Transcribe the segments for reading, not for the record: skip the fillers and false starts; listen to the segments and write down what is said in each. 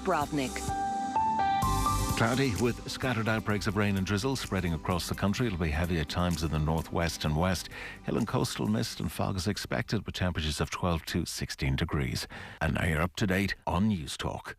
Dubrovnik. Cloudy with scattered outbreaks of rain and drizzle spreading across the country. It'll be heavy at times in the northwest and west. Hill and coastal mist and fog is expected with temperatures of 12 to 16 degrees. And now you're up to date on News Talk.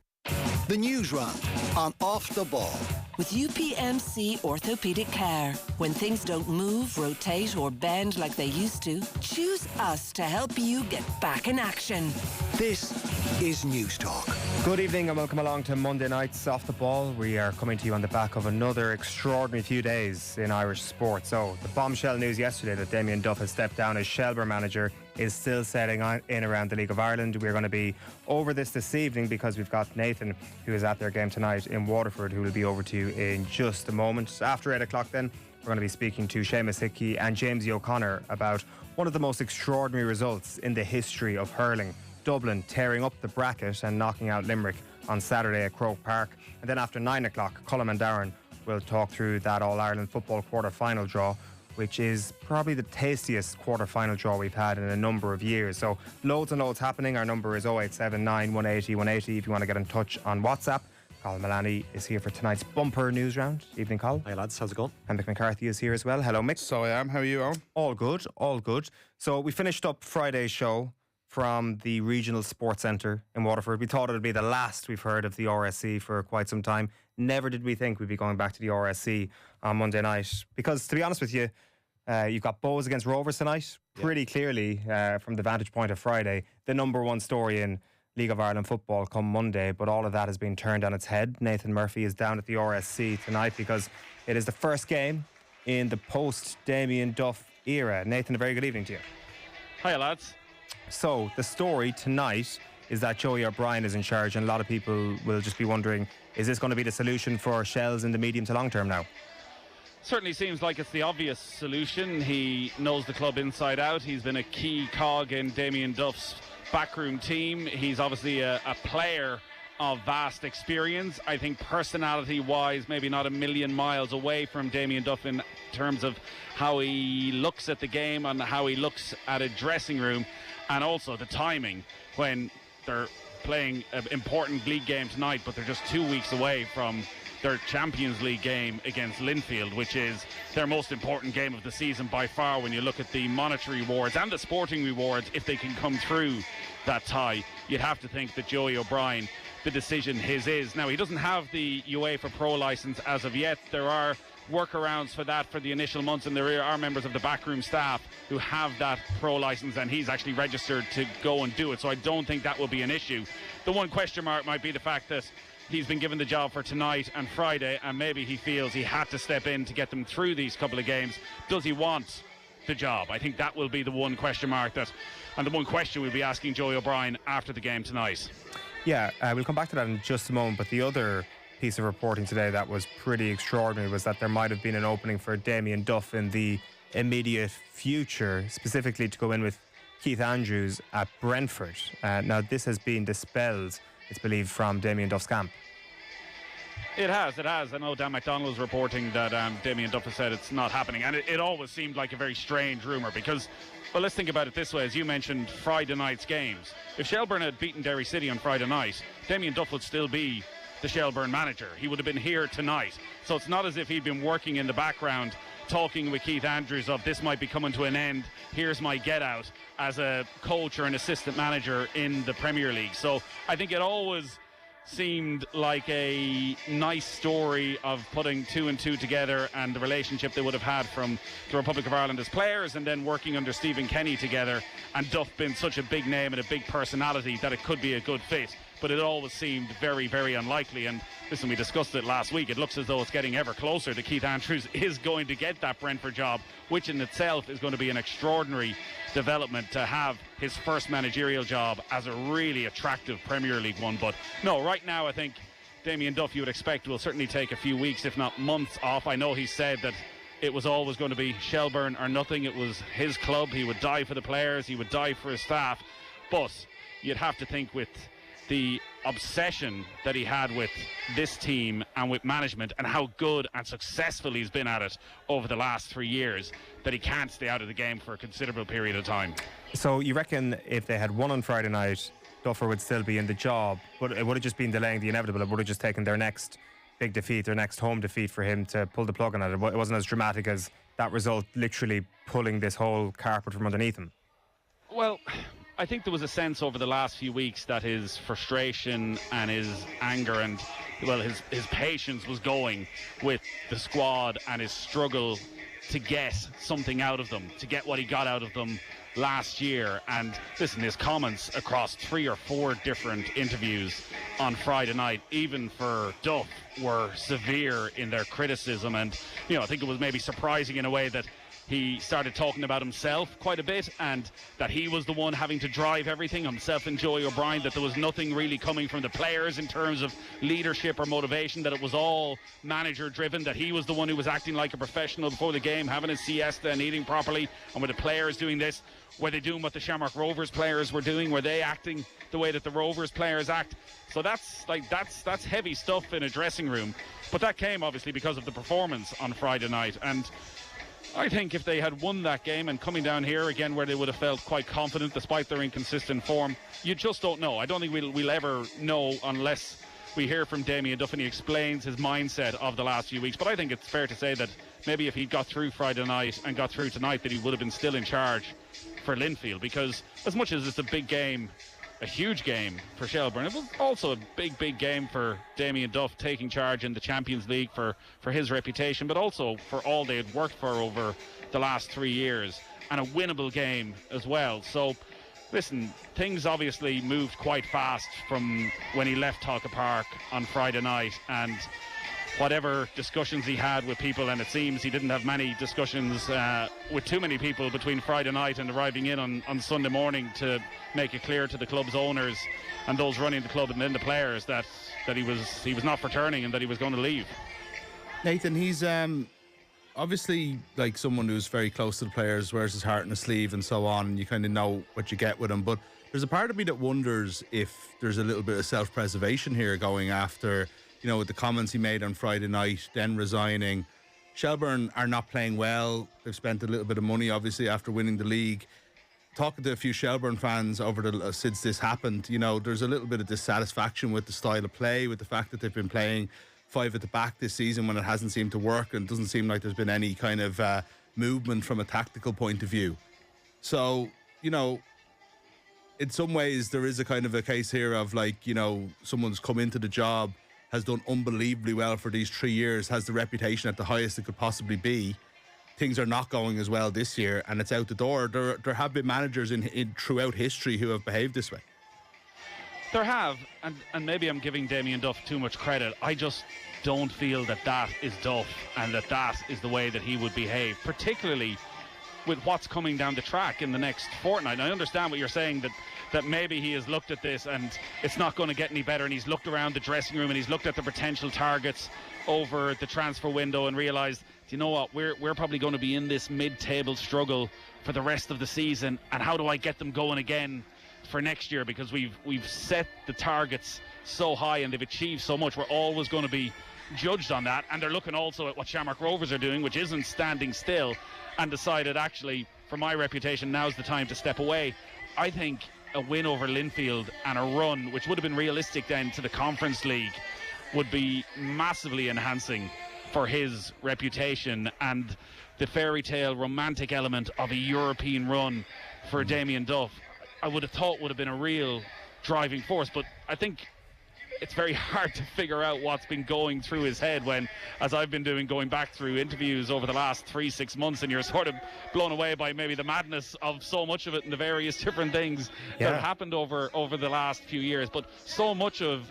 The Newsround on Off the Ball. With UPMC Orthopaedic Care. When things don't move, rotate or bend like they used to, choose us to help you get back in action. This is News Talk. Good evening and welcome along to Monday night's Off the Ball. We are coming to you on the back of another extraordinary few days in Irish sport. So the bombshell news yesterday that Damien Duff has stepped down as Shelbourne manager is still setting in around the League of Ireland. We're going to be over this evening because we've got Nathan, who is at their game tonight in Waterford, who will be over to you in just a moment. After 8 o'clock then, we're going to be speaking to Seamus Hickey and Jamesy O'Connor about one of the most extraordinary results in the history of hurling. Dublin tearing up the bracket and knocking out Limerick on Saturday at Croke Park. And then after 9 o'clock, Colm and Darren will talk through that All-Ireland football quarter-final draw, which is probably the tastiest quarter-final draw we've had in a number of years. So loads and loads happening. Our number is 0879 180 180 if you want to get in touch on WhatsApp. Cathal Mullaney is here for tonight's bumper news round. Evening, Cathal. Hi lads, how's it going? And Mick McCarthy is here as well. Hello, Mick. So I am. How are you, Eoin? All good, all good. So we finished up Friday's show from the Regional Sports Centre in Waterford. We thought it would be the last we've heard of the RSC for quite some time. Never did we think we'd be going back to the RSC on Monday night. Because, to be honest with you, you've got Bows against Rovers tonight. Pretty clearly, from the vantage point of Friday, the number one story in League of Ireland football come Monday. But all of that has been turned on its head. Nathan Murphy is down at the RSC tonight because it is the first game in the post-Damien Duff era. Nathan, a very good evening to you. Hiya, lads. So, the story tonight is that Joey O'Brien is in charge, and a lot of people will just be wondering, is this going to be the solution for Shells in the medium to long term now? Certainly seems like it's the obvious solution. He knows the club inside out. He's been a key cog in Damien Duff's backroom team. He's obviously a player of vast experience. I think personality-wise, maybe not a million miles away from Damien Duff in terms of how he looks at the game and how he looks at a dressing room, and also the timing when they're playing an important league game tonight, but they're just 2 weeks away from their Champions League game against Linfield, which is their most important game of the season by far when you look at the monetary rewards and the sporting rewards. If they can come through that tie, you'd have to think that Joey O'Brien, the decision his is. Now, he doesn't have the UEFA Pro licence as of yet. There are workarounds for that for the initial months, and there are members of the backroom staff who have that pro licence, and he's actually registered to go and do it, so I don't think that will be an issue. The one question mark might be the fact that he's been given the job for tonight and Friday, and maybe he feels he had to step in to get them through these couple of games. Does he want the job? I think that will be the one question mark and the one question we'll be asking Joey O'Brien after the game tonight. Yeah, we'll come back to that in just a moment, but the other piece of reporting today that was pretty extraordinary was that there might have been an opening for Damien Duff in the immediate future, specifically to go in with Keith Andrews at Brentford. Now, this has been dispelled, it's believed, from Damien Duff's camp. It has. I know Dan McDonald was reporting that Damien Duff has said it's not happening, and it always seemed like a very strange rumour because, well, let's think about it this way. As you mentioned, Friday night's games. If Shelbourne had beaten Derry City on Friday night, Damien Duff would still be the Shelbourne manager. He would have been here tonight. So it's not as if he'd been working in the background talking with Keith Andrews of this might be coming to an end, here's my get out as a coach or an assistant manager in the Premier League. So I think it always seemed like a nice story of putting two and two together and the relationship they would have had from the Republic of Ireland as players, and then working under Stephen Kenny together, and Duff being such a big name and a big personality that it could be a good fit. But it always seemed very, very unlikely. And listen, we discussed it last week. It looks as though it's getting ever closer that Keith Andrews is going to get that Brentford job, which in itself is going to be an extraordinary development to have his first managerial job as a really attractive Premier League one. But no, right now I think Damien Duff, you would expect, will certainly take a few weeks, if not months off. I know he said that it was always going to be Shelbourne or nothing. It was his club. He would die for the players. He would die for his staff. But you'd have to think with the obsession that he had with this team and with management and how good and successful he's been at it over the last 3 years, that he can't stay out of the game for a considerable period of time. So you reckon if they had won on Friday night, Duffer would still be in the job, but it would have just been delaying the inevitable. It would have just taken their next big defeat, their next home defeat, for him to pull the plug on it. It wasn't as dramatic as that result literally pulling this whole carpet from underneath him. Well, I think there was a sense over the last few weeks that his frustration and his anger and, well, his patience was going with the squad, and his struggle to get something out of them, to get what he got out of them last year. And listen, his comments across 3 or 4 different interviews on Friday night, even for Duff, were severe in their criticism. And, I think it was maybe surprising in a way that he started talking about himself quite a bit, and that he was the one having to drive everything, himself and Joey O'Brien, that there was nothing really coming from the players in terms of leadership or motivation, that it was all manager driven, that he was the one who was acting like a professional before the game, having his siesta and eating properly. And were the players doing this? Were they doing what the Shamrock Rovers players were doing? Were they acting the way that the Rovers players act? So that's heavy stuff in a dressing room. But that came obviously because of the performance on Friday night. And I think if they had won that game and coming down here again where they would have felt quite confident despite their inconsistent form, you just don't know. I don't think we'll ever know unless we hear from Damien Duff and he explains his mindset of the last few weeks. But I think it's fair to say that maybe if he got through Friday night and got through tonight, that he would have been still in charge for Linfield, because as much as it's a big game, a huge game for Shelbourne, it was also a big game for Damien Duff, taking charge in the Champions League for his reputation, but also for all they had worked for over the last 3 years, and a winnable game as well. So listen, things obviously moved quite fast from when he left Croke Park on Friday night, and whatever discussions he had with people, and it seems he didn't have many discussions with too many people between Friday night and arriving in on Sunday morning to make it clear to the club's owners and those running the club and then the players that he was not returning and that he was going to leave. Nathan, he's obviously like someone who's very close to the players, wears his heart on his sleeve and so on, and you kind of know what you get with him. But there's a part of me that wonders if there's a little bit of self-preservation here going after, with the comments he made on Friday night, then resigning. Shelbourne are not playing well. They've spent a little bit of money, obviously, after winning the league. Talking to a few Shelbourne fans since this happened, there's a little bit of dissatisfaction with the style of play, with the fact that they've been playing 5 at the back this season when it hasn't seemed to work, and it doesn't seem like there's been any kind of movement from a tactical point of view. So, in some ways there is a kind of a case here of someone's come into the job, has done unbelievably well for these 3 years, has the reputation at the highest it could possibly be. Things are not going as well this year, and it's out the door. There have been managers in throughout history who have behaved this way. There have, and maybe I'm giving Damien Duff too much credit. I just don't feel that is Duff, and that is the way that he would behave, particularly with what's coming down the track in the next fortnight. I understand what you're saying, that maybe he has looked at this and it's not going to get any better, and he's looked around the dressing room and he's looked at the potential targets over the transfer window and realised, do you know what, we're probably going to be in this mid-table struggle for the rest of the season, and how do I get them going again for next year, because we've set the targets so high and they've achieved so much. We're always going to be judged on that, and they're looking also at what Shamrock Rovers are doing, which isn't standing still, and decided, actually, for my reputation, now's the time to step away. I think a win over Linfield and a run, which would have been realistic then to the Conference League, would be massively enhancing for his reputation, and the fairy tale romantic element of a European run for Damien Duff, I would have thought would have been a real driving force. But I think it's very hard to figure out what's been going through his head when, as I've been doing, going back through interviews over the last 3-6 months, and you're sort of blown away by maybe the madness of so much of it and the various different things that have happened over the last few years. But so much of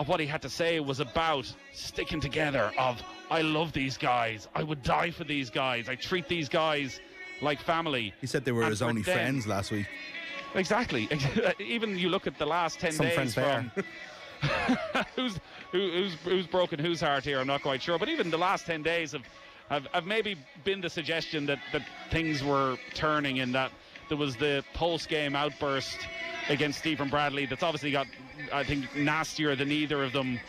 what he had to say was about sticking together, of, I love these guys, I would die for these guys, I treat these guys like family. He said they were his only friends last week. Exactly. Even you look at the last 10 Some days from who's broken whose heart here, I'm not quite sure, but even the last 10 days have maybe been the suggestion that things were turning, in that there was the post-game outburst against Stephen Bradley that's obviously got, I think, nastier than either of them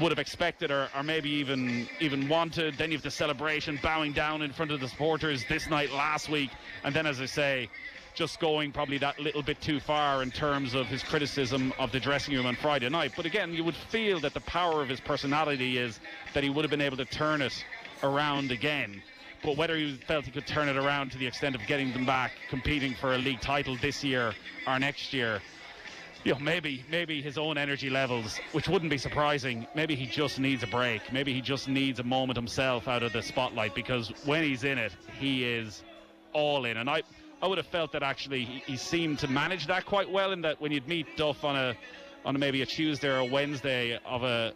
would have expected or maybe even wanted. Then you have the celebration, bowing down in front of the supporters this night last week, and then, as I say, just going probably that little bit too far in terms of his criticism of the dressing room on Friday night. But again, you would feel that the power of his personality is that he would have been able to turn it around again. But whether he felt he could turn it around to the extent of getting them back competing for a league title this year or next year, maybe his own energy levels, which wouldn't be surprising, maybe he just needs a break. Maybe he just needs a moment himself out of the spotlight, because when he's in it, he is all in. And I would have felt that actually he seemed to manage that quite well, in that when you'd meet Duff on maybe a Tuesday or a Wednesday of a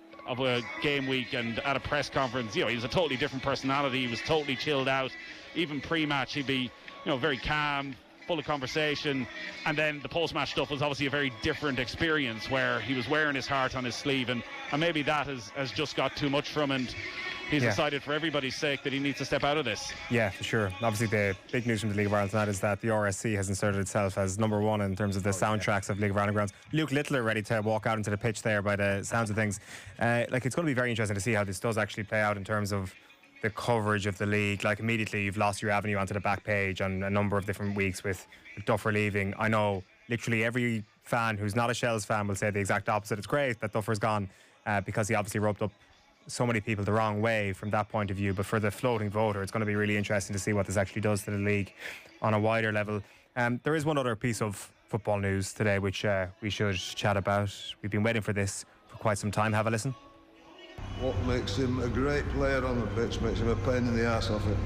game week and at a press conference, he was a totally different personality. He was totally chilled out. Even pre-match, he'd be very calm, full of conversation, and then the post-match stuff was obviously a very different experience, where he was wearing his heart on his sleeve, and maybe that has just got too much from him, and he's decided for everybody's sake that he needs to step out of this. Yeah, for sure. Obviously the big news from the League of Ireland tonight is that the RSC has inserted itself as number one in terms of the soundtracks of League of Ireland grounds. Luke Littler ready to walk out into the pitch there by the sounds of things. It's going to be very interesting to see how this does actually play out in terms of the coverage of the league. Like, immediately you've lost your avenue onto the back page on a number of different weeks with Duffer leaving. I know literally every fan who's not a Shells fan will say the exact opposite. It's great that Duffer's gone because he obviously roped up so many people the wrong way from that point of view. But for the floating voter, it's going to be really interesting to see what this actually does to the league on a wider level. There is one other piece of football news today which we should chat about. We've been waiting for this for quite some time. Have a listen. What makes him a great player on the pitch makes him a pain in the arse off it.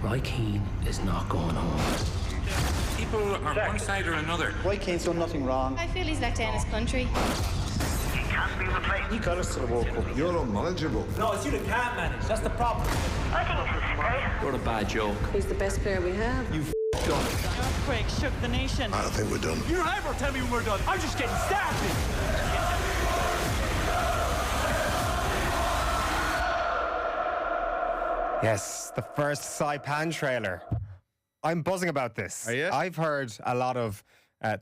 Roy Keane is not going home. People are one side or another. Roy Keane's done nothing wrong. I feel he's let down his country. He can't be the play. He got us to the World Cup. You're unmanageable. No, it's you that can't manage. That's the problem. I think it's great. You're a bad joke. He's the best player we have. You f***ed up. Earthquake shook the nation. I think we're done. You don't ever tell me when we're done. I'm just getting started. Yes, the first Saipan trailer. I'm buzzing about this. Are you? I've heard a lot of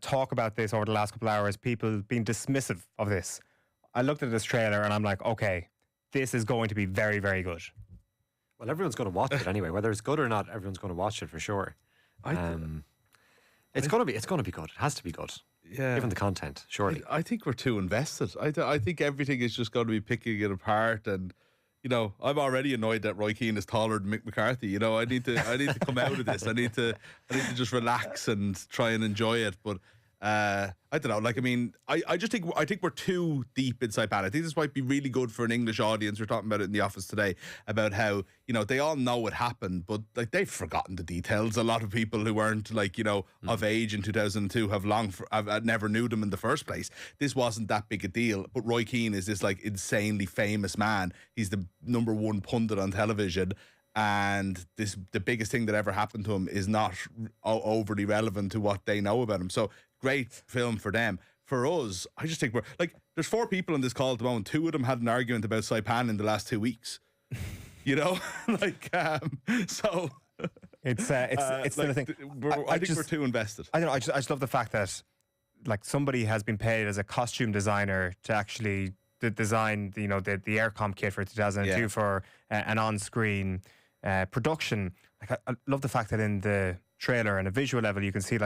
talk about this over the last couple of hours, people being dismissive of this. I looked at this trailer and I'm like, okay, this is going to be very, very good. Well, everyone's going to watch it anyway. Whether it's good or not, everyone's going to watch it for sure. It's going to be good. It has to be good. Yeah. Given the content, surely. I think we're too invested. I think everything is just going to be picking it apart, and I'm already annoyed that Roy Keane is taller than Mick McCarthy. I need to come out of this. I need to just relax and try and enjoy it. But I don't know. I think we're too deep inside Pan. I think this might be really good for an English audience. We're talking about it in the office today about how they all know what happened, but they've forgotten the details. A lot of people who weren't of age in 2002 have never knew them in the first place. This wasn't that big a deal. But Roy Keane is this insanely famous man. He's the number one pundit on television. And the biggest thing that ever happened to him is not overly relevant to what they know about him. So great film for them. For us, I just think there's 4 people on this call at the moment. 2 of them had an argument about Saipan in the last 2 weeks. So it's still a thing. I think we're too invested. I don't know. I just love the fact that somebody has been paid as a costume designer to actually design the aircom kit for 2002 for an on-screen production. I love the fact that in the trailer, on a visual level, you can see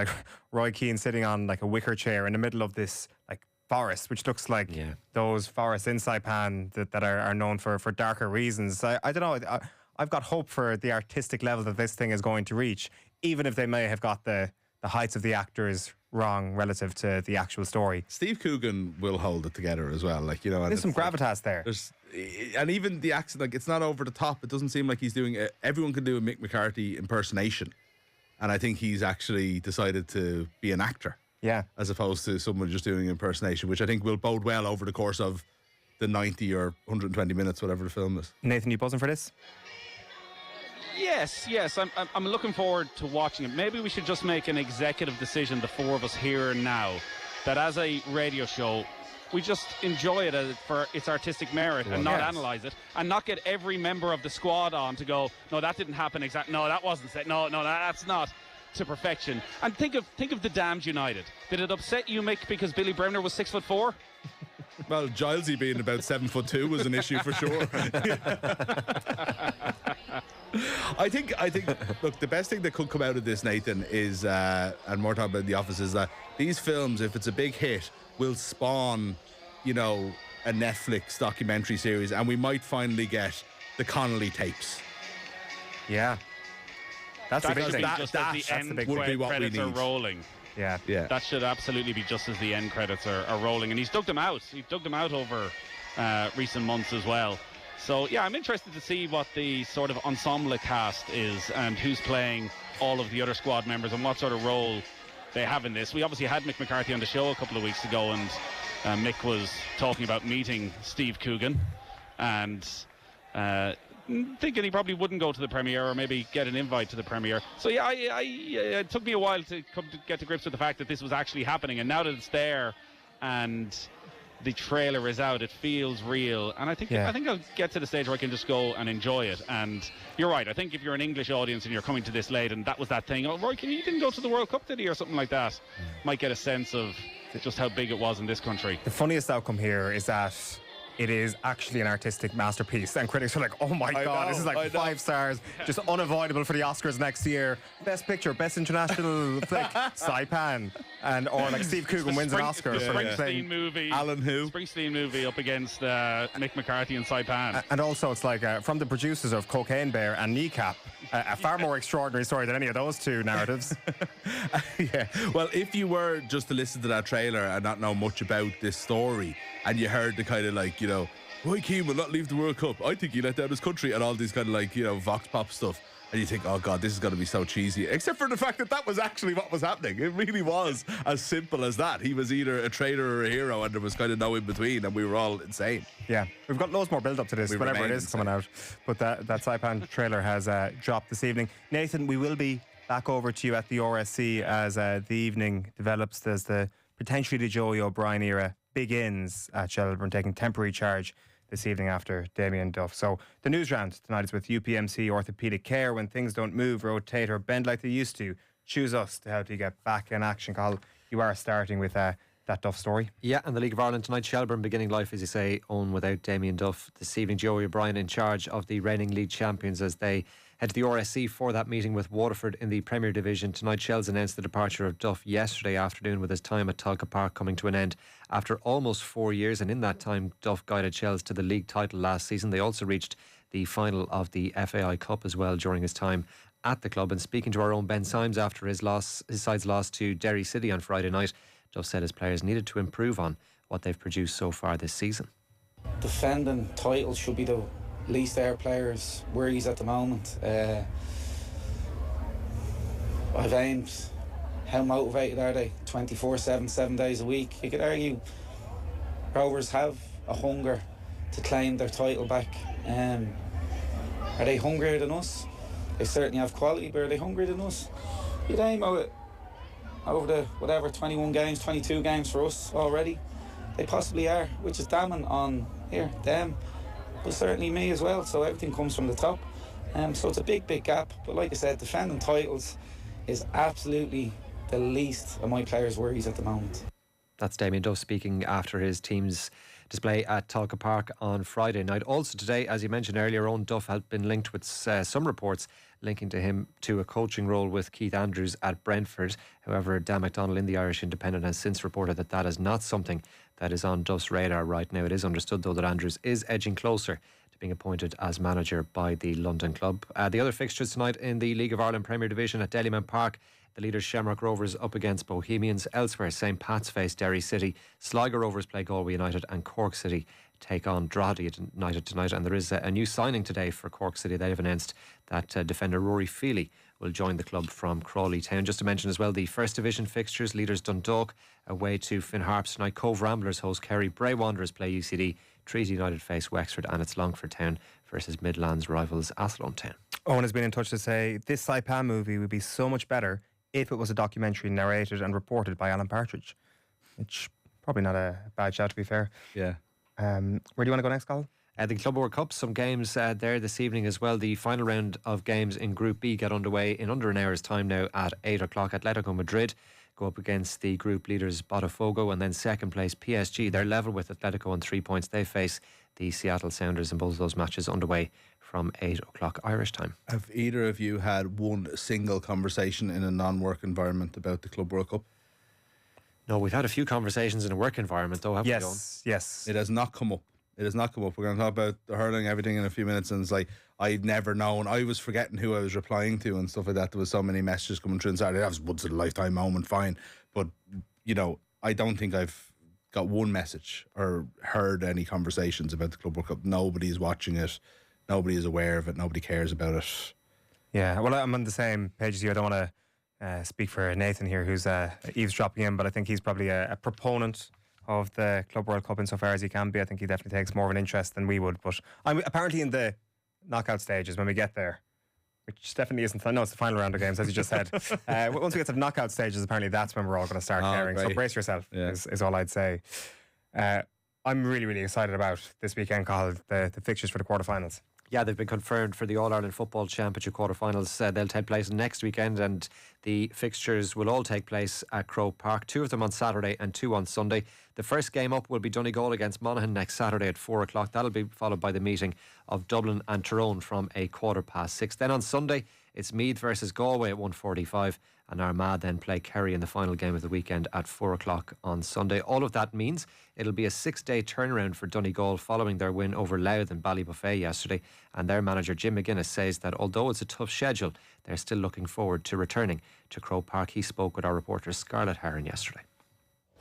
Roy Keane sitting on a wicker chair in the middle of this forest, which looks like those forests in Saipan that are known for darker reasons. I don't know. I've got hope for the artistic level that this thing is going to reach, even if they may have got the heights of the actors wrong relative to the actual story. Steve Coogan will hold it together as well. There's some gravitas there. And even the accent, it's not over the top. It doesn't seem like he's doing it. Everyone can do a Mick McCarthy impersonation. And I think he's actually decided to be an actor. Yeah. As opposed to someone just doing an impersonation, which I think will bode well over the course of the 90 or 120 minutes, whatever the film is. Nathan, you buzzing for this? Yes. I'm looking forward to watching it. Maybe we should just make an executive decision, the 4 of us here and now, that as a radio show, we just enjoy it for its artistic merit and not analyse it, and not get every member of the squad on to go, no, that didn't happen exactly. No, that wasn't said. No, that's not to perfection. And think of the Damned United. Did it upset you, Mick, because Billy Bremner was 6'4"? Well, Gilesy being about 7'2" was an issue for sure. I think. Look, the best thing that could come out of this, Nathan, is, and more talking about the office, is that these films, if it's a big hit, will spawn, you know, a Netflix documentary series, and we might finally get the Connolly tapes. Yeah, that's the big thing. Just as the end credits are rolling. Yeah. That should absolutely be just as the end credits are rolling, and he's dug them out. He dug them out over recent months as well. So yeah, I'm interested to see what the sort of ensemble cast is and who's playing all of the other squad members and what sort of role they have in this. We obviously had Mick McCarthy on the show a couple of weeks ago, and Mick was talking about meeting Steve Coogan and thinking he probably wouldn't go to the premiere or maybe get an invite to the premiere. So yeah, it took me a while to get to grips with the fact that this was actually happening, and now that it's there and the trailer is out, it feels real, and I think I'll get to the stage where I can just go and enjoy it. And you're right, I think if you're an English audience and you're coming to this late and that was that thing, oh Roy, he didn't go to the World Cup, did he, or something like that, might get a sense of just how big it was in this country. The funniest outcome here is that it is actually an artistic masterpiece, and critics are like, oh my God, this is like 5 stars, just unavoidable for the Oscars next year. Best picture, best international flick, Saipan, or like Steve Coogan wins an Oscar for like playing Springsteen movie up against Mick McCarthy and Saipan. And also it's like from the producers of Cocaine Bear and Kneecap, a far more extraordinary story than any of those two narratives. Yeah, well, if you were just to listen to that trailer and not know much about this story, and you heard the kind of like, you know, Roy Keane will not leave the World Cup, I think he let down his country, and all these kind of like, you know, vox pop stuff, and you think, oh God, this is going to be so cheesy, except for the fact that that was actually what was happening. It really was as simple as that. He was either a traitor or a hero, and there was kind of no in between, and we were all insane. Yeah, we've got loads more build up to this, whatever it is coming out, but that Saipan trailer has dropped this evening. Nathan, we will be back over to you at the RSC as the evening develops, as potentially the Joey O'Brien era begins at Shelbourne, taking temporary charge this evening after Damien Duff. So the news round tonight is with UPMC Orthopaedic Care. When things don't move, rotate or bend like they used to, choose us to help you get back in action. Cathal, you are starting with that Duff story. Yeah, and the League of Ireland tonight, Shelbourne beginning life, as you say, Eoin without Damien Duff. This evening, Joey O'Brien in charge of the reigning league champions as they head to the RSC for that meeting with Waterford in the Premier Division. Tonight, Shells announced the departure of Duff yesterday afternoon, with his time at Croke Park coming to an end after almost 4 years. And in that time, Duff guided Shells to the league title last season. They also reached the final of the FAI Cup as well during his time at the club. And speaking to our own Ben Symes after his side's loss to Derry City on Friday night, Duff said his players needed to improve on what they've produced so far this season. Defending titles should be the least our players' worries at the moment. I've aimed, how motivated are they? 24/7, 7 days a week. You could argue Rovers have a hunger to claim their title back. Are they hungrier than us? They certainly have quality, but are they hungrier than us? You'd aim over the 21 games, 22 games for us already. They possibly are, which is damning on them, but certainly me as well. So everything comes from the top. So it's a big gap. But like I said, defending titles is absolutely the least of my players' worries at the moment. That's Damien Duff speaking after his team's display at Croke Park on Friday night. Also today, as you mentioned earlier, Owen Duff had been linked with some reports linking to him to a coaching role with Keith Andrews at Brentford. However, Dan McDonnell in the Irish Independent has since reported that that is not something that is on Duff's radar right now. It is understood, though, that Andrews is edging closer to being appointed as manager by the London club. The other fixtures tonight in the League of Ireland Premier Division at Delhiman Park. The leaders Shamrock Rovers up against Bohemians. Elsewhere, St. Pat's face Derry City. Sligo Rovers play Galway United, and Cork City take on Drogheda United tonight. And there is a new signing today for Cork City. They have announced that defender Rory Feely will join the club from Crawley Town. Just to mention as well, the First Division fixtures. Leaders Dundalk away to Finn Harps tonight. Cove Ramblers host Kerry. Bray Wanderers play UCD. Treaty United face Wexford, and it's Longford Town versus Midlands rivals Athlone Town. Owen has been in touch to say this Saipan movie would be so much better if it was a documentary narrated and reported by Alan Partridge, which probably not a bad shout, to be fair. Yeah. Where do you want to go next, Colin? The Club World Cup, some games there this evening as well. The final round of games in Group B get underway in under an hour's time now at 8 o'clock. Atletico Madrid go up against the group leaders Botafogo, and then second place PSG. They're level with Atletico on 3 points. They face the Seattle Sounders in both of those matches underway from 8 o'clock Irish time. Have either of you had one single conversation in a non-work environment about the Club World Cup? No, we've had a few conversations in a work environment though, haven't we, Eoin? Yes. It has not come up. It has not come up. We're going to talk about the hurling, everything in a few minutes, and it's like, I'd never known. I was forgetting who I was replying to and stuff like that. There was so many messages coming through, and Saturday, that was once in a lifetime moment, fine. But, you know, I don't think I've got one message or heard any conversations about the Club World Cup. Nobody is watching it. Nobody is aware of it. Nobody cares about it. Yeah, well, I'm on the same page as you. I don't want to speak for Nathan here, who's eavesdropping in, but I think he's probably a proponent of the Club World Cup insofar as he can be. I think he definitely takes more of an interest than we would. But I'm apparently in the knockout stages when we get there, which definitely isn't. I know it's the final round of games, as you just said. Once we get to the knockout stages, apparently that's when we're all going to start caring. Right. So brace yourself, is all I'd say. I'm really, really excited about this weekend, Cathal, the fixtures for the quarterfinals. Yeah, they've been confirmed for the All-Ireland Football Championship quarterfinals. They'll take place next weekend, and the fixtures will all take place at Croke Park. 2 of them on Saturday and 2 on Sunday. The first game up will be Donegal against Monaghan next Saturday at 4 o'clock. That'll be followed by the meeting of Dublin and Tyrone from 6:15. Then on Sunday, it's Meath versus Galway at 1:45, and Armagh then play Kerry in the final game of the weekend at 4 o'clock on Sunday. All of that means it'll be a 6-day turnaround for Donegal following their win over Louth and Ballybuffet yesterday, and their manager Jim McGuinness says that although it's a tough schedule, they're still looking forward to returning to Croke Park. He spoke with our reporter Scarlett Harron yesterday.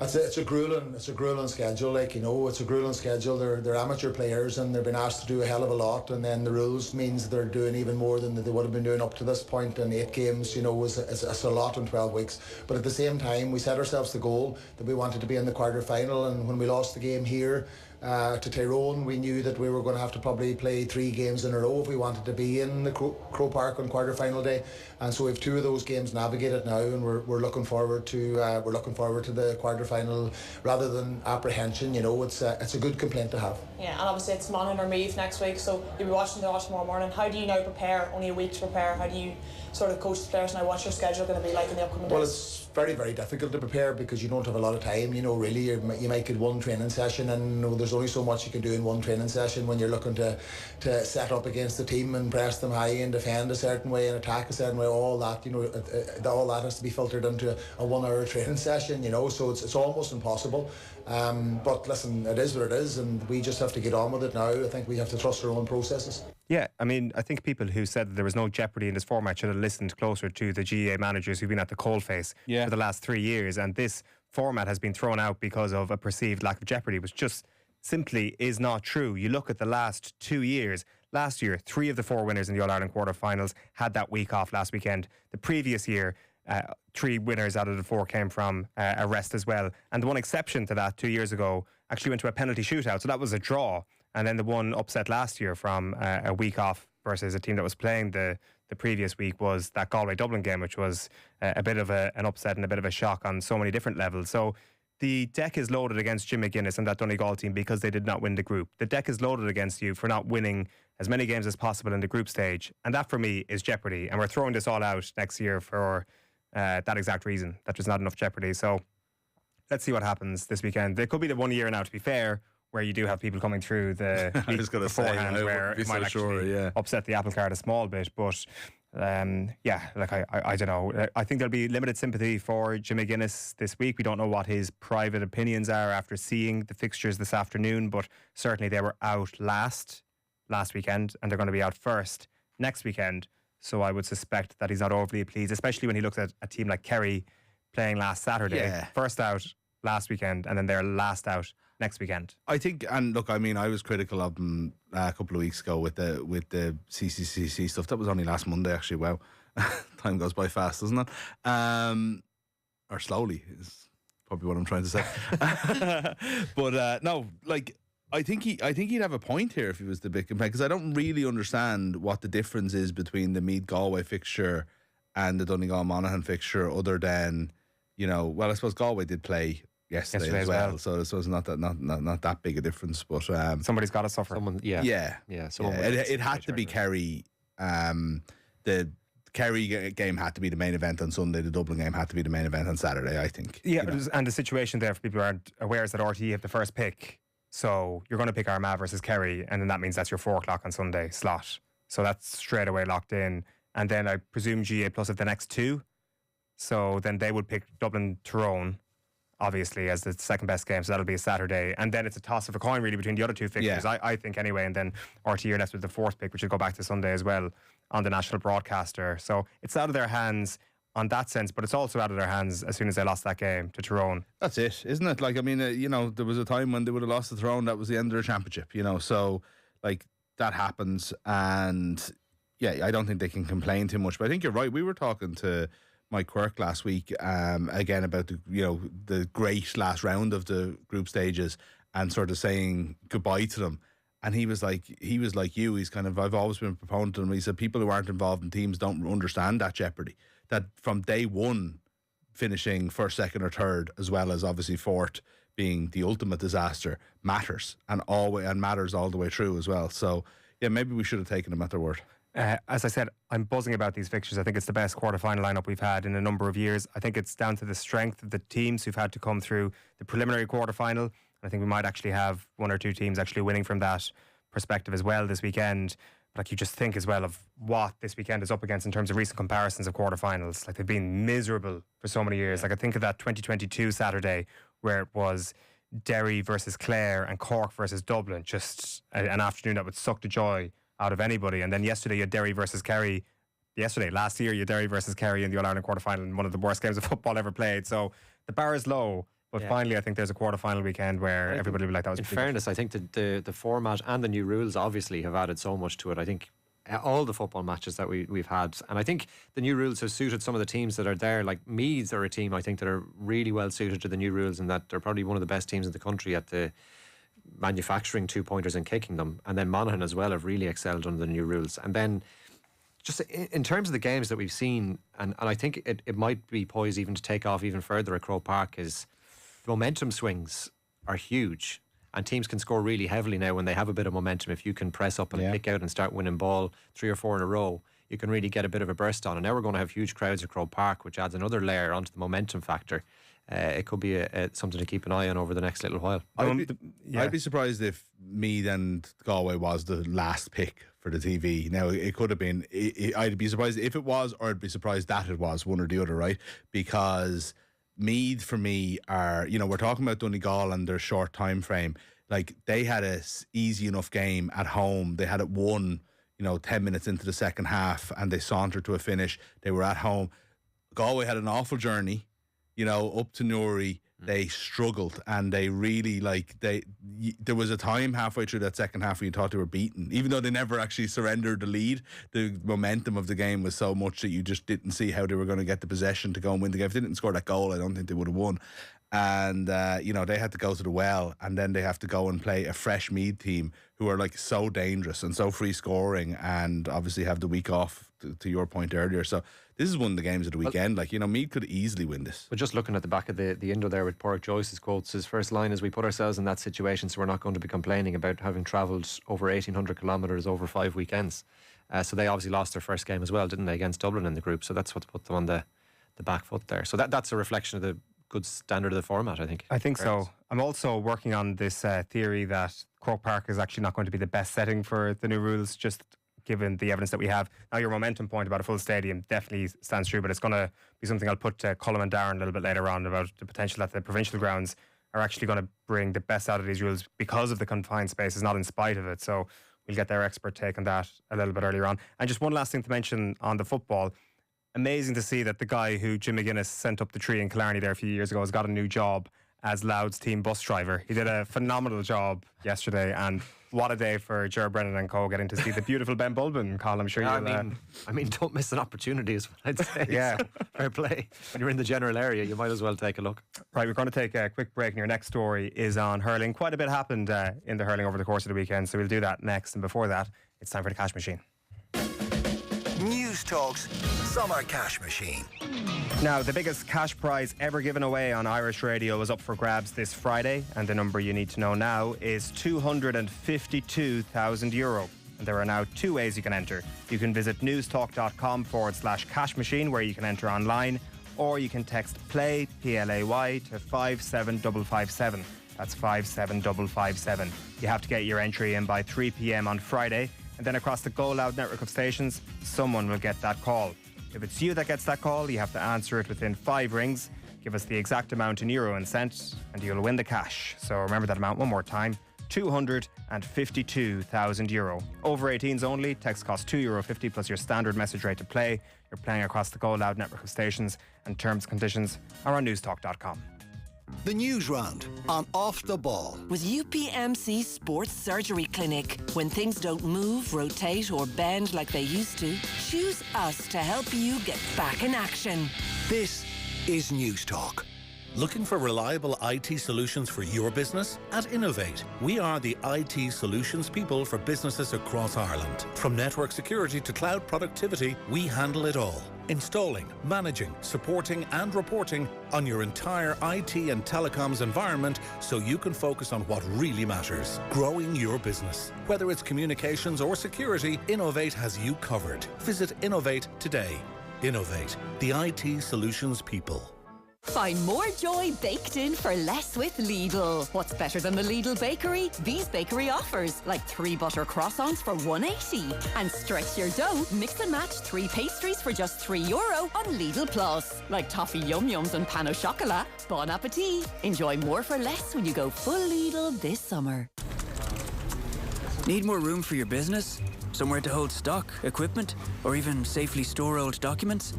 It's a grueling schedule, it's a grueling schedule. They're amateur players and they've been asked to do a hell of a lot, and then the rules means they're doing even more than they would have been doing up to this point, and 8 games, is a lot in 12 weeks. But at the same time, we set ourselves the goal that we wanted to be in the quarter-final, and when we lost the game here to Tyrone, we knew that we were going to have to probably play 3 games in a row if we wanted to be in the Croke Park on quarter-final day, and so we have 2 of those games navigated now, and we're looking forward to the quarter-final rather than apprehension. It's a good complaint to have. Yeah, and obviously it's Monaghan or Meath next week, so you'll be watching the watch tomorrow morning. How do you now prepare? Only a week to prepare. How do you sort of coach the players now? What's your schedule going to be like in the upcoming days? Well, it's very, very difficult to prepare because you don't have a lot of time. Really, you might get one training session, and there's only so much you can do in one training session when you're looking to set up against the team and press them high and defend a certain way and attack a certain way. All that, all that has to be filtered into a 1-hour training session. So it's almost impossible. But listen, it is what it is, and we just have to get on with it now. I think we have to trust our own processes. Yeah, I mean, I think people who said that there was no jeopardy in this format should have listened closer to the GAA managers who've been at the coalface for the last 3 years, and this format has been thrown out because of a perceived lack of jeopardy, which just simply is not true. You look at the last 2 years. Last year, 3 of the 4 winners in the All-Ireland quarterfinals had that week off last weekend. The previous year, 3 winners out of the 4 came from a rest as well. And the one exception to that 2 years ago actually went to a penalty shootout, so that was a draw. And then the one upset last year from a week off versus a team that was playing the previous week was that Galway-Dublin game, which was a bit of an upset and a bit of a shock on so many different levels. So the deck is loaded against Jim McGuinness and that Donegal team because they did not win the group. The deck is loaded against you for not winning as many games as possible in the group stage. And that, for me, is jeopardy. And we're throwing this all out next year for that exact reason, that there's not enough jeopardy. So let's see what happens this weekend. There could be the 1 year now, to be fair, where you do have people coming through the week beforehand where it might actually upset the apple cart a small bit. But I don't know. I think there'll be limited sympathy for Jim McGuinness this week. We don't know what his private opinions are after seeing the fixtures this afternoon, but certainly they were out last weekend, and they're going to be out first next weekend. So I would suspect that he's not overly pleased, especially when he looks at a team like Kerry playing last Saturday. Yeah. First out last weekend, and then they're last out next weekend. I think, and look, I mean, I was critical of them a couple of weeks ago with the CCCC stuff. That was only last Monday, actually. Wow, time goes by fast, doesn't it? Or slowly is probably what I'm trying to say. But no, like, I think he'd have a point here if he was the big complaint, because I don't really understand what the difference is between the Meath Galway fixture and the Donegal Monaghan fixture, other than, well, I suppose Galway did play yesterday as well, so this was not that big a difference. But somebody's got to suffer. It had to be Kerry. The Kerry game had to be the main event on Sunday. The Dublin game had to be the main event on Saturday, I think. Yeah, and the situation there, for people who aren't aware, is that RTE have the first pick So you're going to pick Armagh versus Kerry, and then that means that's your 4 o'clock on Sunday slot. So that's straight away locked in. And then I presume GA Plus of the next 2. So then they would pick Dublin Tyrone, obviously, as the second best game. So that'll be a Saturday. And then it's a toss of a coin, really, between the other 2 fixtures, I think, anyway. And then RTE are left with the 4th pick, which will go back to Sunday as well on the national broadcaster. So it's out of their hands on that sense, but it's also out of their hands as soon as they lost that game to Tyrone. That's it, isn't it? Like, I mean, there was a time when they would have lost the Tyrone, that was the end of their championship, so, like, that happens. And, yeah, I don't think they can complain too much. But I think you're right. We were talking to Mike Quirke last week, again, about the great last round of the group stages and sort of saying goodbye to them. And he was like you. He's kind of, I've always been a proponent of him. He said people who aren't involved in teams don't understand that jeopardy. That from day one, finishing first, second, or third, as well as obviously fourth being the ultimate disaster, matters and matters all the way through as well. So yeah, maybe we should have taken them at their word. As I said, I'm buzzing about these fixtures. I think it's the best quarter-final lineup we've had in a number of years. I think it's down to the strength of the teams who've had to come through the preliminary quarter-final. I think we might actually have 1 or 2 teams actually winning from that perspective as well this weekend. But like, you just think as well of what this weekend is up against in terms of recent comparisons of quarterfinals. Like, they've been miserable for so many years. Like, I think of that 2022 Saturday where it was Derry versus Clare and Cork versus Dublin. Just an afternoon that would suck the joy out of anybody. And then yesterday you had Derry versus Kerry. Last year you had Derry versus Kerry in the All-Ireland quarterfinal in one of the worst games of football ever played. So the bar is low. But finally, I think there's a quarterfinal weekend where everybody will be like, that was. In fairness, I think the format and the new rules obviously have added so much to it. I think all the football matches that we've had, and I think the new rules have suited some of the teams that are there. Like Meath are a team I think that are really well suited to the new rules, and that they're probably one of the best teams in the country at the manufacturing 2-pointers and kicking them. And then Monaghan as well have really excelled under the new rules. And then just in terms of the games that we've seen, and I think it might be poised even to take off even further at Croke Park, is the momentum swings are huge, and teams can score really heavily now when they have a bit of momentum. If you can press up and pick out and start winning ball 3 or 4 in a row, you can really get a bit of a burst on. And now we're going to have huge crowds at Croke Park, which adds another layer onto the momentum factor. It could be something to keep an eye on over the next little while. I'd be surprised if Meath and Galway was the last pick for the TV. Now, it could have been. I'd be surprised if it was, or I'd be surprised that it was, one or the other, right? Because Meath, for me, are, we're talking about Donegal and their short time frame. Like, they had a easy enough game at home. They had it won, 10 minutes into the second half, and they sauntered to a finish. They were at home. Galway had an awful journey, up to Newry. They struggled, and they really, there was a time halfway through that second half where you thought they were beaten. Even though they never actually surrendered the lead, the momentum of the game was so much that you just didn't see how they were going to get the possession to go and win the game. If they didn't score that goal, I don't think they would have won. And, they had to go to the well, and then they have to go and play a fresh Meath team who are so dangerous and so free scoring, and obviously have the week off, to your point earlier. So this is one of the games of the weekend. Meath could easily win this. But just looking at the back of the Indo there with Porrick Joyce's quotes, his first line is, "We put ourselves in that situation, so we're not going to be complaining about having travelled over 1,800 kilometres over 5 weekends." So they obviously lost their first game as well, didn't they, against Dublin in the group? So that's what put them on the back foot there. So that's a reflection of the good standard of the format, I think. I think so. I'm also working on this theory that Croke Park is actually not going to be the best setting for the new rules, just given the evidence that we have. Now, your momentum point about a full stadium definitely stands true, but it's going to be something I'll put to Colm and Darren a little bit later on, about the potential that the provincial grounds are actually going to bring the best out of these rules because of the confined spaces, not in spite of it. So we'll get their expert take on that a little bit earlier on. And just one last thing to mention on the football. Amazing to see that the guy who Jim McGuinness sent up the tree in Killarney there a few years ago has got a new job as Louth's team bus driver. He did a phenomenal job yesterday, and what a day for Ger Brennan and co, getting to see the beautiful Ben Bulbin. Colin, I'm sure you'll... I mean, don't miss an opportunity is what I'd say. Yeah. So, fair play. When you're in the general area, you might as well take a look. Right, we're going to take a quick break, and your next story is on hurling. Quite a bit happened in the hurling over the course of the weekend, so we'll do that next. And before that, it's time for the cash machine. News Talk's Summer Cash Machine. Now, the biggest cash prize ever given away on Irish radio is up for grabs this Friday, and the number you need to know now is €252,000. And there are now 2 ways you can enter. You can visit newstalk.com/cash machine, where you can enter online, or you can text PLAY, PLAY, to 57557. That's 57557. You have to get your entry in by 3 p.m. on Friday, and then across the Go Loud network of stations, someone will get that call. If it's you that gets that call, you have to answer it within 5 rings. Give us the exact amount in euro and cent, and you'll win the cash. So remember that amount one more time. €252,000. Over 18s only. Text costs €2.50 plus your standard message rate to play. You're playing across the Go Loud network of stations, and terms and conditions are on newstalk.com. The Newsround on Off the Ball. With UPMC Sports Surgery Clinic. When things don't move, rotate or bend like they used to, choose us to help you get back in action. This is News Talk. Looking for reliable IT solutions for your business? At Innovate, we are the IT solutions people for businesses across Ireland. From network security to cloud productivity, we handle it all. Installing, managing, supporting and reporting on your entire IT and telecoms environment so you can focus on what really matters, growing your business. Whether it's communications or security, Innovate has you covered. Visit Innovate today. Innovate, the IT solutions people. Find more joy baked in for less with Lidl. What's better than the Lidl bakery? These bakery offers, like 3 butter croissants for €1.80. And stretch your dough, mix and match 3 pastries for just €3 on Lidl Plus. Like toffee yum yums and pan au chocolat. Bon appetit. Enjoy more for less when you go full Lidl this summer. Need more room for your business? Somewhere to hold stock, equipment, or even safely store old documents?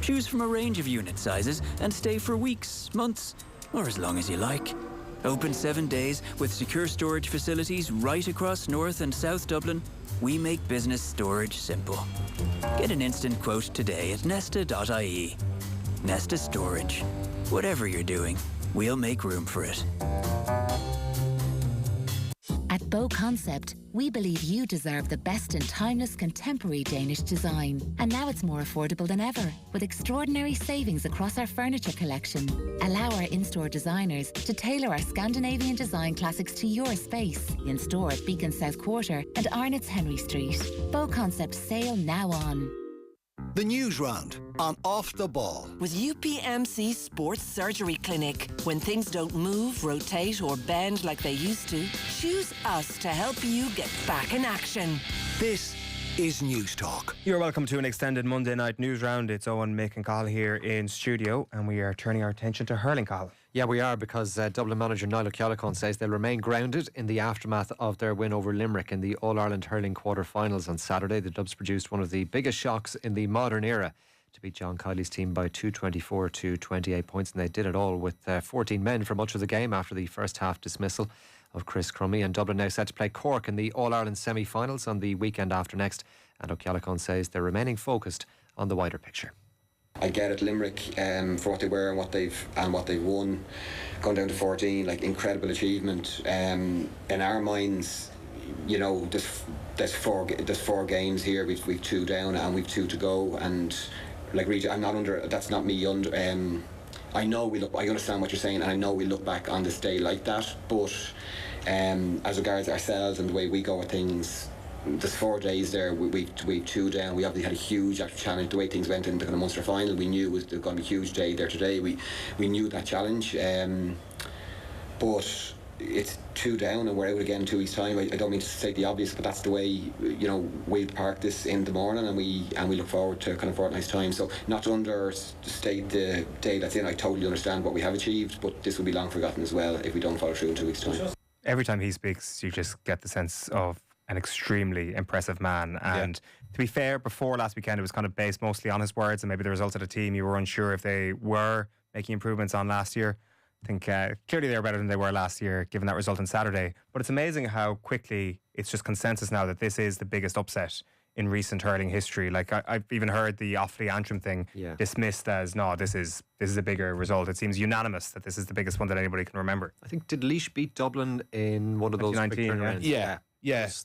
Choose from a range of unit sizes and stay for weeks, months, or as long as you like. Open 7 days with secure storage facilities right across North and South Dublin. We make business storage simple. Get an instant quote today at nesta.ie. Nesta Storage. Whatever you're doing, we'll make room for it. At Bow Concept, we believe you deserve the best in timeless contemporary Danish design. And now it's more affordable than ever, with extraordinary savings across our furniture collection. Allow our in-store designers to tailor our Scandinavian design classics to your space. In store at Beacon South Quarter and Arnott's Henry Street. Bow Concept sale now on. The Newsround on Off the Ball. With UPMC Sports Surgery Clinic. When things don't move, rotate or bend like they used to, choose us to help you get back in action. This is News Talk. You're welcome to an extended Monday night news round. It's Eoin, Mick and Cathal here in studio, and we are turning our attention to hurling, Cathal. Yeah, we are, because Dublin manager Niall O'Callaghan says they'll remain grounded in the aftermath of their win over Limerick in the All-Ireland Hurling Quarterfinals on Saturday. The Dubs produced one of the biggest shocks in the modern era to beat John Kiley's team by 224 to 28 points, and they did it all with 14 men for much of the game after the first half dismissal of Chris Crummy. And Dublin now set to play Quirke in the All-Ireland semi-finals on the weekend after next, and O'Callaghan says they're remaining focused on the wider picture. I get it, Limerick, for what they were and what they've won, gone down to 14, like incredible achievement. In our minds, you know, there's four games here. We've 2 down and we've 2 to go. And like, really, I'm not under. That's not me under. I know I understand what you're saying, and I know we look back on this day like that. But as regards ourselves and the way we go at things, there's 4 days there. We've 2 down. We obviously had a huge actual challenge. The way things went into the Munster final, we knew it was going to be a huge day there today. We knew that challenge, but it's 2 down and we're out again in 2 weeks' time. I don't mean to state the obvious, but that's the way, you know, we'll park this in the morning, and we look forward to kind of fortnight's time. So not to understate the day that's in. I totally understand what we have achieved, but this will be long forgotten as well if we don't follow through in 2 weeks' time. Every time he speaks, you just get the sense of an extremely impressive man. And to be fair, before last weekend, it was kind of based mostly on his words and maybe the results of the team. You were unsure if they were making improvements on last year. I think clearly they're better than they were last year, given that result on Saturday. But it's amazing how quickly it's just consensus now that this is the biggest upset in recent hurling history. Like, I've even heard the Offaly Antrim thing dismissed as, no, this is a bigger result. It seems unanimous that this is the biggest one that anybody can remember. I think, did Laois beat Dublin in one of those quick turnarounds? Yeah.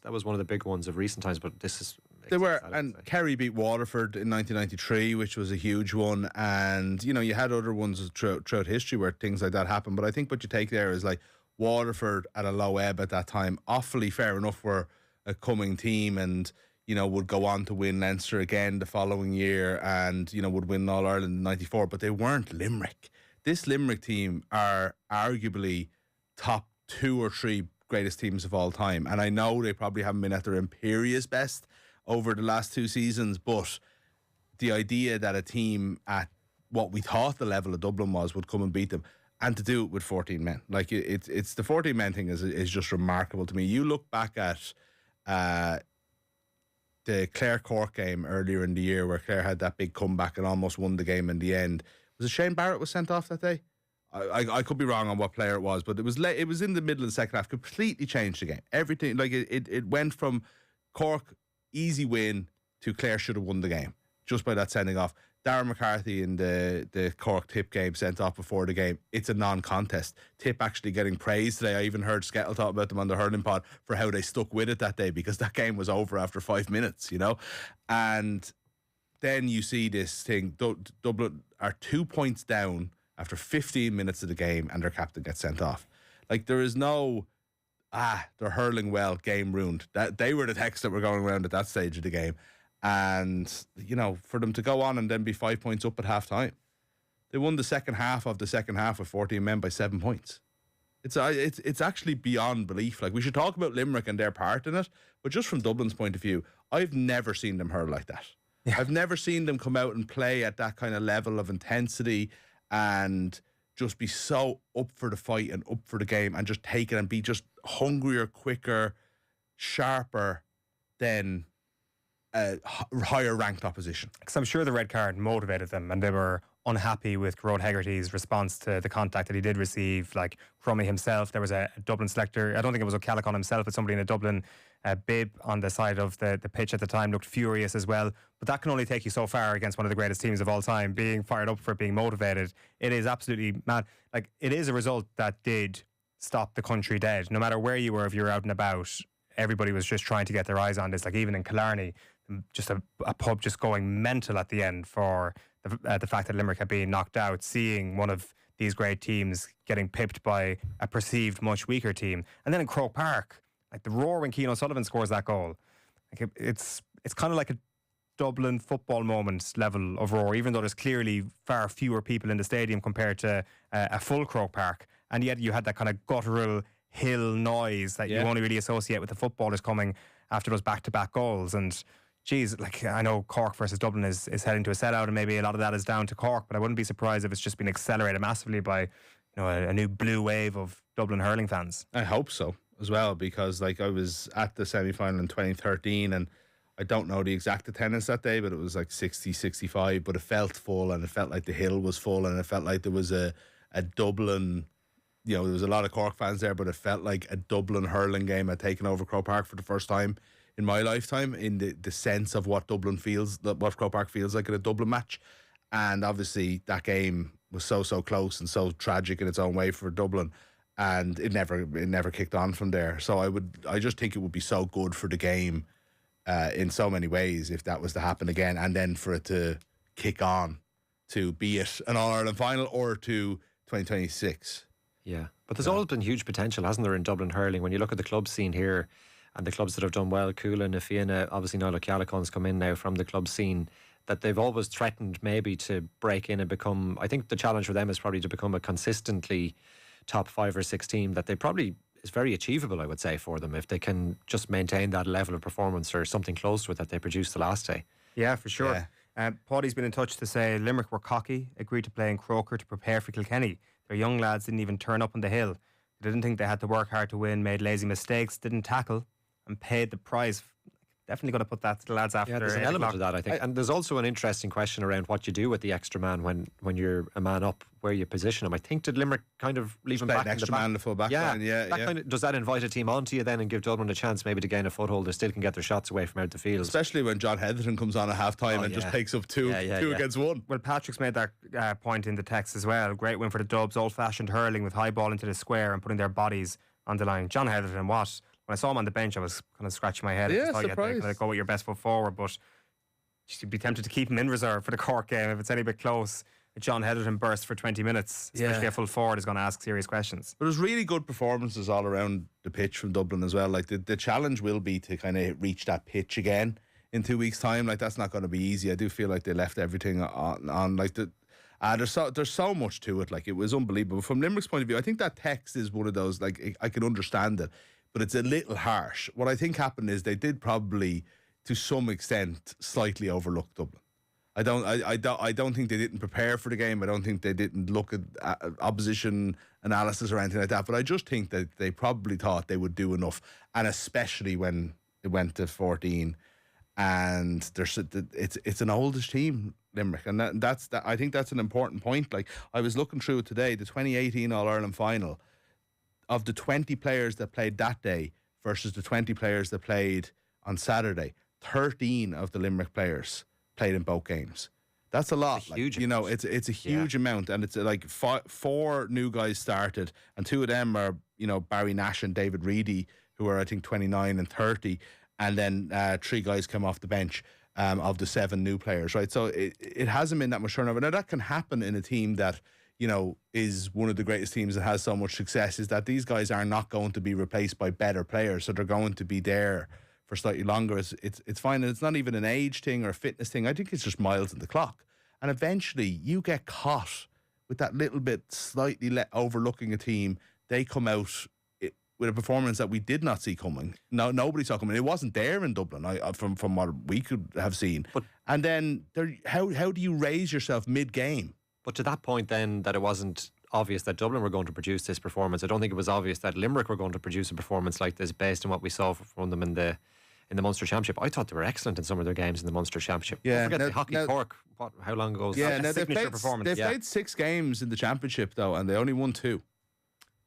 That was one of the big ones of recent times, but this is... They were, and Kerry beat Waterford in 1993, which was a huge one, and, you know, you had other ones throughout history where things like that happened, but I think what you take there is, like, Waterford at a low ebb at that time. Offaly, fair enough, were a coming team and, you know, would go on to win Leinster again the following year and, you know, would win All-Ireland in 94, but they weren't Limerick. This Limerick team are arguably top 2 or 3 greatest teams of all time. And I know they probably haven't been at their imperious best over the last 2 seasons, but the idea that a team at what we thought the level of Dublin was would come and beat them, and to do it with 14 men. Like, it's the 14 men thing is just remarkable to me. You look back at the Clare-Cork game earlier in the year where Clare had that big comeback and almost won the game in the end. Was it Shane Barrett was sent off that day? I could be wrong on what player it was, but it was in the middle of the second half. Completely changed the game. Everything, like it went from Cork easy win to Clare should have won the game just by that sending off. Darren McCarthy in the Cork Tip game sent off before the game. It's a non-contest. Tip actually getting praised today. I even heard Skettle talk about them on the hurling pod for how they stuck with it that day, because that game was over after 5 minutes, And then you see this thing. Dublin are 2 points down after 15 minutes of the game, and their captain gets sent off. Like, there is no, they're hurling well, game ruined. That they were the texts that were going around at that stage of the game. And, for them to go on and then be 5 points up at half time. They won the second half of the second half with 14 men by 7 points. It's actually beyond belief. Like, we should talk about Limerick and their part in it, but just from Dublin's point of view, I've never seen them hurl like that. Yeah. I've never seen them come out and play at that kind of level of intensity and just be so up for the fight and up for the game and just take it and be just hungrier, quicker, sharper than a higher ranked opposition. Because I'm sure the red card motivated them, and they were unhappy with Gerard Hegarty's response to the contact that he did receive. Like Crummy himself, there was a Dublin selector, I don't think it was O'Callaghan himself, but somebody in a Dublin bib on the side of the pitch at the time looked furious as well. But that can only take you so far against one of the greatest teams of all time, being fired up for it, being motivated. It is absolutely mad. Like, it is a result that did stop the country dead. No matter where you were, if you were out and about, everybody was just trying to get their eyes on this. Like, even in Killarney, just a pub just going mental at the end for the fact that Limerick had been knocked out, seeing one of these great teams getting pipped by a perceived much weaker team. And then in Croke Park, like the roar when Keane O'Sullivan scores that goal, like it's kind of like a Dublin football moment level of roar, even though there's clearly far fewer people in the stadium compared to a full Croke Park. And yet you had that kind of guttural hill noise that you only really associate with the footballers coming after those back-to-back goals. And geez, like, I know Cork versus Dublin is heading to a sellout, and maybe a lot of that is down to Cork, but I wouldn't be surprised if it's just been accelerated massively by a new blue wave of Dublin hurling fans. I hope so as well, because like, I was at the semi-final in 2013, and I don't know the exact attendance that day, but it was like 60, 65, but it felt full, and it felt like the hill was full, and it felt like there was a Dublin, there was a lot of Cork fans there, but it felt like a Dublin hurling game had taken over Croke Park for the first time in my lifetime, in the sense of what Dublin feels, what Croke Park feels like in a Dublin match. And obviously that game was so close and so tragic in its own way for Dublin, and it never kicked on from there. So I just think it would be so good for the game in so many ways if that was to happen again, and then for it to kick on to be it an All-Ireland final or to 2026. Yeah, but there's always been huge potential, hasn't there, in Dublin hurling? When you look at the club scene here, and the clubs that have done well, Coolan, Fianna, obviously now O'Callaghan's come in now from the club scene, that they've always threatened maybe to break in and become, I think the challenge for them is probably to become a consistently top 5 or 6 team that they probably is very achievable, I would say, for them, if they can just maintain that level of performance or something close to it that they produced the last day. Yeah, for sure. Yeah. Paddy's been in touch to say Limerick were cocky, agreed to play in Croker to prepare for Kilkenny. Their young lads didn't even turn up on the hill. They didn't think they had to work hard to win, made lazy mistakes, didn't tackle, and paid the price. Definitely going to put that to the lads after. Yeah, there's an element of that, I think. And there's also an interesting question around what you do with the extra man when you're a man up, where you position him. I think, did Limerick kind of leave him back in the back? Man in the full back line, Kind of, does that invite a team onto you then and give Dublin a chance maybe to gain a foothold? They still can get their shots away from out the field. Especially when John Heatherton comes on at half-time and just takes up two against one. Well, Patrick's made that point in the text as well. Great win for the Dubs, old-fashioned hurling with high ball into the square and putting their bodies on the line. John Heatherton, what? When I saw him on the bench, I was kind of scratching my head. Yeah, I thought you had to go with your best foot forward, but you'd be tempted to keep him in reserve for the Cork game if it's any bit close. A John Heatherton burst for 20 minutes, especially a full forward, is going to ask serious questions. But there's really good performances all around the pitch from Dublin as well. Like the challenge will be to kind of reach that pitch again in 2 weeks' time. Like, that's not going to be easy. I do feel like they left everything on like There's so much to it. Like, it was unbelievable. From Limerick's point of view, I think that text is one of those, like, I can understand it, but it's a little harsh. What I think happened is they did probably, to some extent, slightly overlook Dublin. I don't think they didn't prepare for the game. I don't think they didn't look at opposition analysis or anything like that. But I just think that they probably thought they would do enough, and especially when it went to 14. And it's an oldish team, Limerick, and I think that's an important point. Like, I was looking through it today, the 2018 All-Ireland final, of the 20 players that played that day versus the 20 players that played on Saturday, 13 of the Limerick players played in both games. That's a lot. It's a huge amount. It's a huge amount, and it's like four new guys started, and two of them are, Barry Nash and David Reedy, who are, I think, 29 and 30, and then three guys come off the bench of the 7 new players, right? So it hasn't been that much turnover. Now, that can happen in a team that, is one of the greatest teams that has so much success, is that these guys are not going to be replaced by better players, so they're going to be there for slightly longer. It's fine, and it's not even an age thing or a fitness thing. I think it's just miles in the clock. And eventually you get caught with that little bit slightly overlooking a team. They come out with a performance that we did not see coming. No, nobody saw coming. It wasn't there in Dublin, from what we could have seen. And then how do you raise yourself mid-game? But to that point then, that it wasn't obvious that Dublin were going to produce this performance, I don't think it was obvious that Limerick were going to produce a performance like this based on what we saw from them in the Munster Championship. I thought they were excellent in some of their games in the Munster Championship. Yeah, don't forget the Hockey Cork. How long ago was that? Yeah, Signature performance. They've played 6 games in the Championship, though, and they only won 2.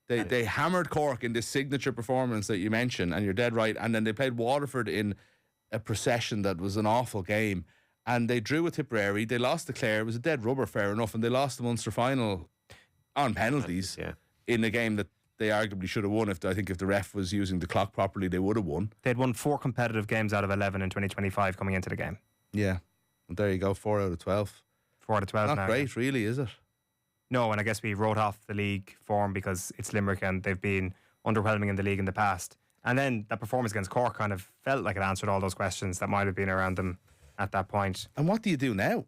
They hammered Cork in this signature performance that you mentioned, and you're dead right. And then they played Waterford in a procession that was an awful game, and they drew with Tipperary. They lost to Clare. It was a dead rubber, fair enough, and they lost the Munster final on penalties in a game that they arguably should have won. I think if the ref was using the clock properly, they would have won. They'd won 4 competitive games out of 11 in 2025 coming into the game. Yeah, well, there you go, 4 out of 12. 4 out of 12 Not now. great, really, is it? No, and I guess we wrote off the league form because it's Limerick and they've been underwhelming in the league in the past. And then that performance against Cork kind of felt like it answered all those questions that might have been around them at that point. And what do you do now?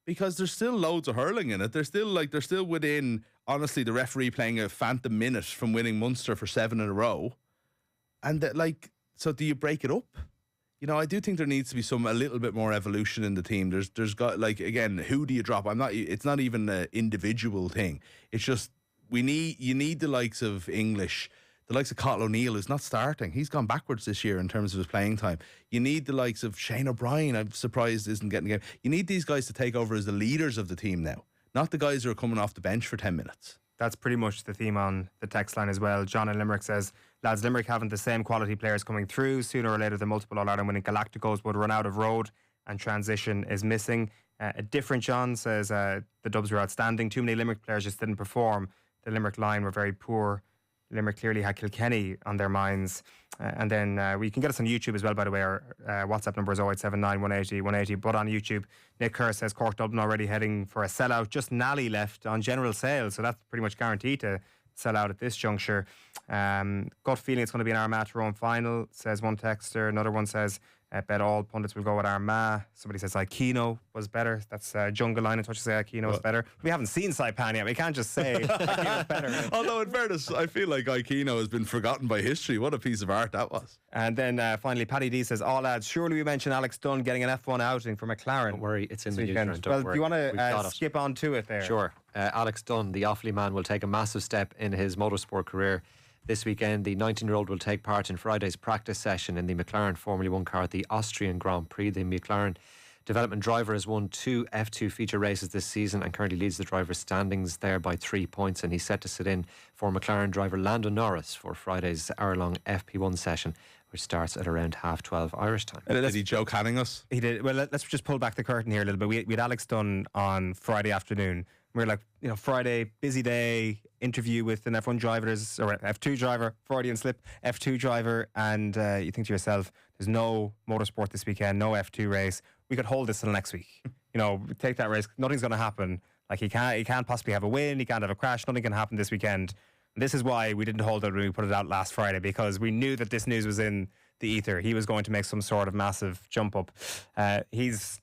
Because there's still loads of hurling in it. They're still within, honestly, the referee playing a phantom minute from winning Munster for 7 in a row. And so do you break it up? I do think there needs to be a little bit more evolution in the team. There's got, again, who do you drop? It's not even an individual thing. It's just you need the likes of English, the likes of Cathal O'Neill, who's not starting. He's gone backwards this year in terms of his playing time. You need the likes of Shane O'Brien. I'm surprised isn't getting a game. You need these guys to take over as the leaders of the team now, not the guys who are coming off the bench for 10 minutes. That's pretty much the theme on the text line as well. John in Limerick says, lads, Limerick haven't the same quality players coming through. Sooner or later, the multiple All-Ireland winning Galacticos would run out of road and transition is missing. A different John says the Dubs were outstanding. Too many Limerick players just didn't perform. The Limerick line were very poor. Limerick clearly had Kilkenny on their minds. And then we can get us on YouTube as well, by the way. Our WhatsApp number is 0879 180 180. But on YouTube, Nick Kerr says Cork Dublin already heading for a sellout. Just Nally left on general sale, so that's pretty much guaranteed to sell out at this juncture. Gut feeling it's going to be an Armagh Tyrone final, says one texter. Another one says bet all pundits will go with Armagh. Somebody says Aikino was better. That's Jungle Line in touch to say Aikino was better. We haven't seen Saipan yet. We can't just say Aikino's better. Although in fairness, I feel like Aikino has been forgotten by history. What a piece of art that was. And then finally, Paddy D says, lads, surely we mentioned Alex Dunn getting an F1 outing for McLaren. Don't worry, it's in the weekend. Well, do you want to skip on to it there? Sure. Alex Dunn, the Offaly man, will take a massive step in his motorsport career. This weekend, the 19-year-old will take part in Friday's practice session in the McLaren Formula 1 car at the Austrian Grand Prix. The McLaren development driver has won 2 F2 feature races this season and currently leads the driver's standings there by 3 points, and he's set to sit in for McLaren driver Lando Norris for Friday's hour-long FP1 session, which starts at around 12:30 Irish time. Did he joke canning us? He did. Well, let's just pull back the curtain here a little bit. We had Alex Dunn on Friday afternoon. We were like, Friday, busy day, interview with an F1 driver, or F2 driver, Freudian slip, F2 driver, and you think to yourself, there's no motorsport this weekend, no F2 race. We could hold this till next week. Take that risk. Nothing's going to happen. Like he can't possibly have a win. He can't have a crash. Nothing can happen this weekend. And this is why we didn't hold it when we put it out last Friday, because we knew that this news was in the ether. He was going to make some sort of massive jump up. He's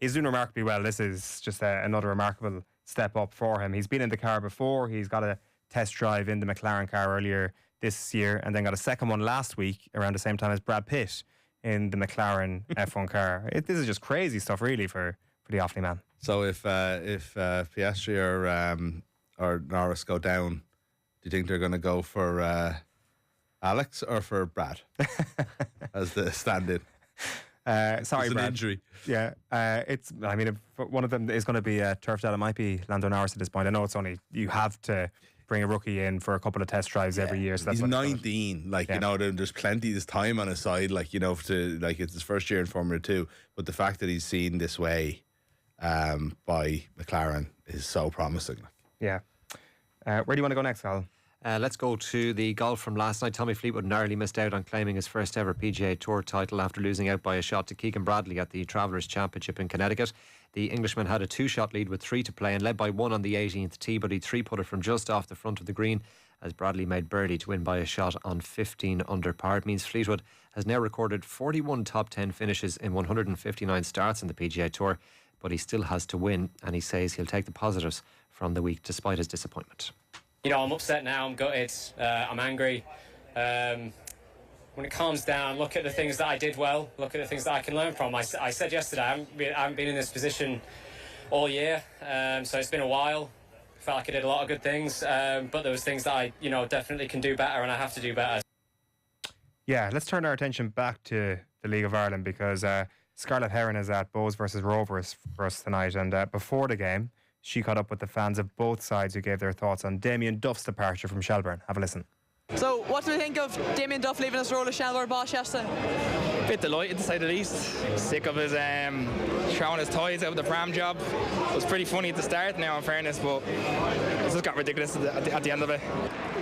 doing remarkably well. This is just another remarkable step up for him. He's been in the car before. He's got a test drive in the McLaren car earlier this year, and then got a second one last week around the same time as Brad Pitt in the McLaren F1 car. This is just crazy stuff, really, for the Offaly man. So if Piastri or Norris go down, do you think they're going to go for Alex or for Brad as the stand-in? Sorry, it's an Brad. Injury. Yeah, if one of them is going to be turfed out, it might be Lando Norris at this point. I know it's only, you have to bring a rookie in for a couple of test drives every year. So that's he's 19. There's plenty. There's time on his side. It's his first year in Formula 2. But the fact that he's seen this way by McLaren is so promising. Yeah. Where do you want to go next, Al? Let's go to the golf from last night. Tommy Fleetwood narrowly missed out on claiming his first ever PGA Tour title after losing out by a shot to Keegan Bradley at the Travellers Championship in Connecticut. The Englishman had a 2-shot lead with 3 to play and led by 1 on the 18th tee, but he 3-putted from just off the front of the green as Bradley made birdie to win by a shot on 15 under par. It means Fleetwood has now recorded 41 top 10 finishes in 159 starts in the PGA Tour, but he still has to win, and he says he'll take the positives from the week despite his disappointment. I'm upset now, I'm gutted, I'm angry. When it calms down, look at the things that I did well, look at the things that I can learn from. I said yesterday, I haven't been in this position all year, so it's been a while. Felt like I did a lot of good things, but there was things that I definitely can do better, and I have to do better. Yeah, let's turn our attention back to the League of Ireland, because Scarlett Heron is at Bows versus Rovers for us tonight, and before the game, she caught up with the fans of both sides who gave their thoughts on Damien Duff's departure from Shelbourne. Have a listen. So, what do we think of Damien Duff leaving his role as Shelbourne boss yesterday? A bit delighted, to say the least. Sick of his throwing his toys out of the pram job. It was pretty funny at the start, now in fairness, but it just got ridiculous at the end of it.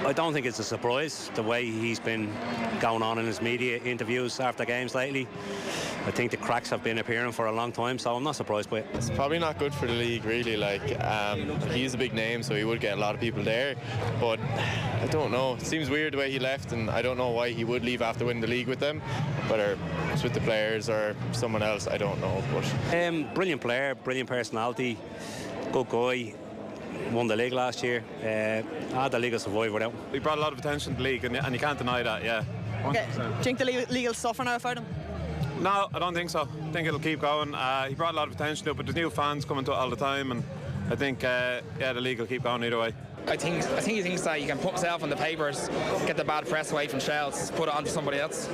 I don't think it's a surprise, the way he's been going on in his media interviews after games lately. I think the cracks have been appearing for a long time, so I'm not surprised by it. It's probably not good for the league, really. He's a big name, so he would get a lot of people there. But I don't know. It seems weird the way he left, and I don't know why he would leave after winning the league with them. Whether it's with the players or someone else, I don't know. But brilliant player, brilliant personality, good guy. Won the league last year. The league will survive without him. He brought a lot of attention to the league, and you can't deny that, yeah. 100%. Okay. Do you think the league will suffer now without him? No, I don't think so. I think it'll keep going. He brought a lot of attention to it, but there's new fans coming to it all the time, and I think the league will keep going either way. I think he thinks that he can put himself on the papers, get the bad press away from Shells, put it onto somebody else.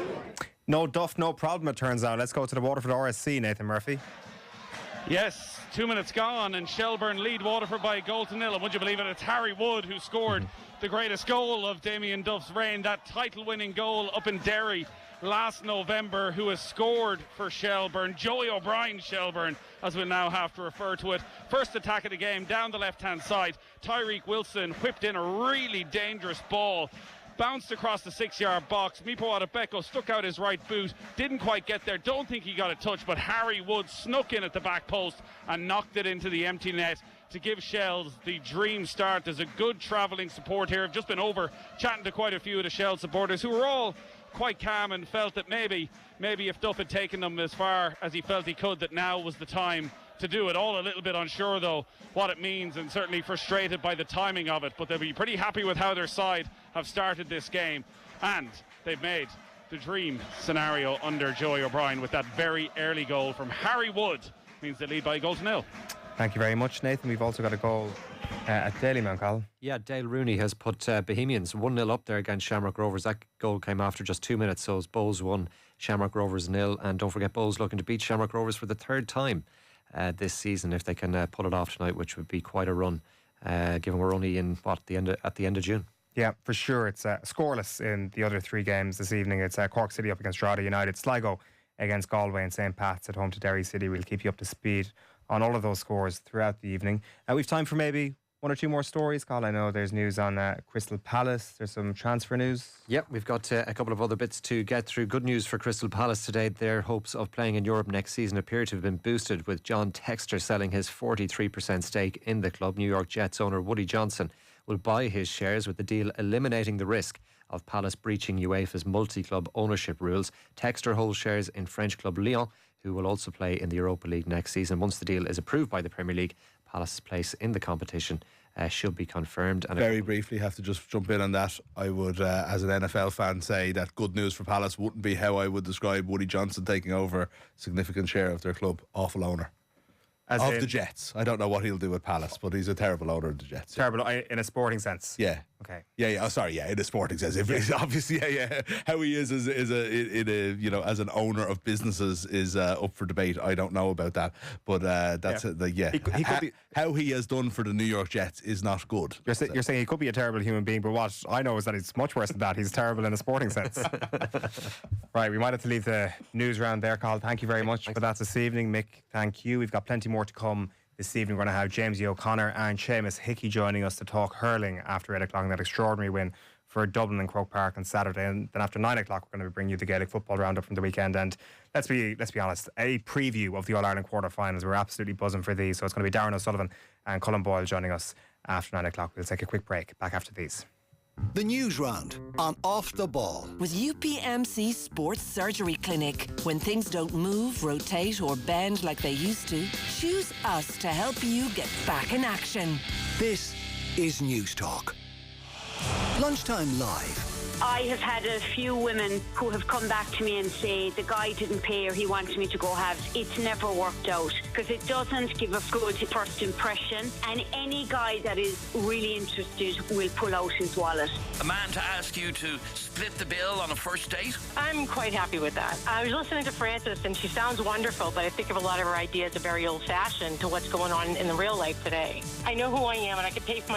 No Duff, no problem, it turns out. Let's go to the Waterford RSC, Nathan Murphy. Yes, 2 minutes gone, and Shelbourne lead Waterford by a goal to nil. And would you believe it, it's Harry Wood who scored the greatest goal of Damien Duff's reign, that title-winning goal up in Derry last November, who has scored for Shelbourne. Joey O'Brien Shelbourne, as we now have to refer to it. First attack of the game, down the left-hand side. Tyreek Wilson whipped in a really dangerous ball. Bounced across the 6-yard box. Mipo Adebeko stuck out his right boot. Didn't quite get there. Don't think he got a touch, but Harry Wood snuck in at the back post and knocked it into the empty net to give Shells the dream start. There's a good travelling support here. I've just been over chatting to quite a few of the Shells supporters who were all quite calm and felt that maybe if Duff had taken them as far as he felt he could, that now was the time to do it. All a little bit unsure though what it means, and certainly frustrated by the timing of it, but they'll be pretty happy with how their side have started this game, and they've made the dream scenario under Joey O'Brien with that very early goal from Harry Wood. Means they lead by a goal to nil. Thank you very much, Nathan. We've also got a goal at Dalymount, Carl. Yeah, Dale Rooney has put Bohemians 1-0 up there against Shamrock Rovers. That goal came after just 2 minutes, so it's Bows 1, Shamrock Rovers 0. And don't forget, Bows looking to beat Shamrock Rovers for the third time this season, if they can pull it off tonight, which would be quite a run, given we're only in at the end of June. Yeah, for sure. It's scoreless in the other 3 games this evening. It's Cork City up against Drogheda United, Sligo against Galway, and St. Pat's at home to Derry City. We'll keep you up to speed on all of those scores throughout the evening. We've time for maybe 1 or 2 more stories, Carl. I know there's news on Crystal Palace. There's some transfer news. Yep, we've got a couple of other bits to get through. Good news for Crystal Palace today. Their hopes of playing in Europe next season appear to have been boosted with John Textor selling his 43% stake in the club. New York Jets owner Woody Johnson will buy his shares, with the deal eliminating the risk of Palace breaching UEFA's multi-club ownership rules. Textor holds shares in French club Lyon, who will also play in the Europa League next season. Once the deal is approved by the Premier League, Palace's place in the competition should be confirmed. And very briefly, have to just jump in on that. I would, as an NFL fan, say that good news for Palace wouldn't be how I would describe Woody Johnson taking over a significant share of their club. Awful owner. The Jets. I don't know what he'll do with Palace, but he's a terrible owner of the Jets. Terrible in a sporting sense. Yeah. Okay. Yeah. Oh, sorry. Yeah, in a sporting sense. If he's obviously, how he is as an owner of businesses is up for debate. I don't know about that, but that's how he has done for the New York Jets is not good. You're saying he could be a terrible human being, but what I know is that it's much worse than that. He's terrible in a sporting sense. Right, we might have to leave the news round there, Carl. Thank you very much for that this evening. Mick, thank you. We've got plenty more to come this evening. We're going to have James O'Connor and Seamus Hickey joining us to talk hurling after 8 o'clock, that extraordinary win for Dublin and Croke Park on Saturday. And then after 9 o'clock, we're going to bring you the Gaelic football roundup from the weekend. And let's be honest, a preview of the All-Ireland Quarterfinals. We're absolutely buzzing for these. So it's going to be Darren O'Sullivan and Colin Boyle joining us after 9 o'clock. We'll take a quick break. Back after these. The News Round on Off the Ball. With UPMC Sports Surgery Clinic. When things don't move, rotate or bend like they used to, choose us to help you get back in action. This is News Talk. Lunchtime Live. I have had a few women who have come back to me and say the guy didn't pay or he wanted me to go halves. It's never worked out because it doesn't give a good first impression, and any guy that is really interested will pull out his wallet. A man to ask you to split the bill on a first date? I'm quite happy with that. I was listening to Frances and she sounds wonderful, but I think of a lot of her ideas are very old-fashioned to what's going on in the real life today. I know who I am and I can pay for my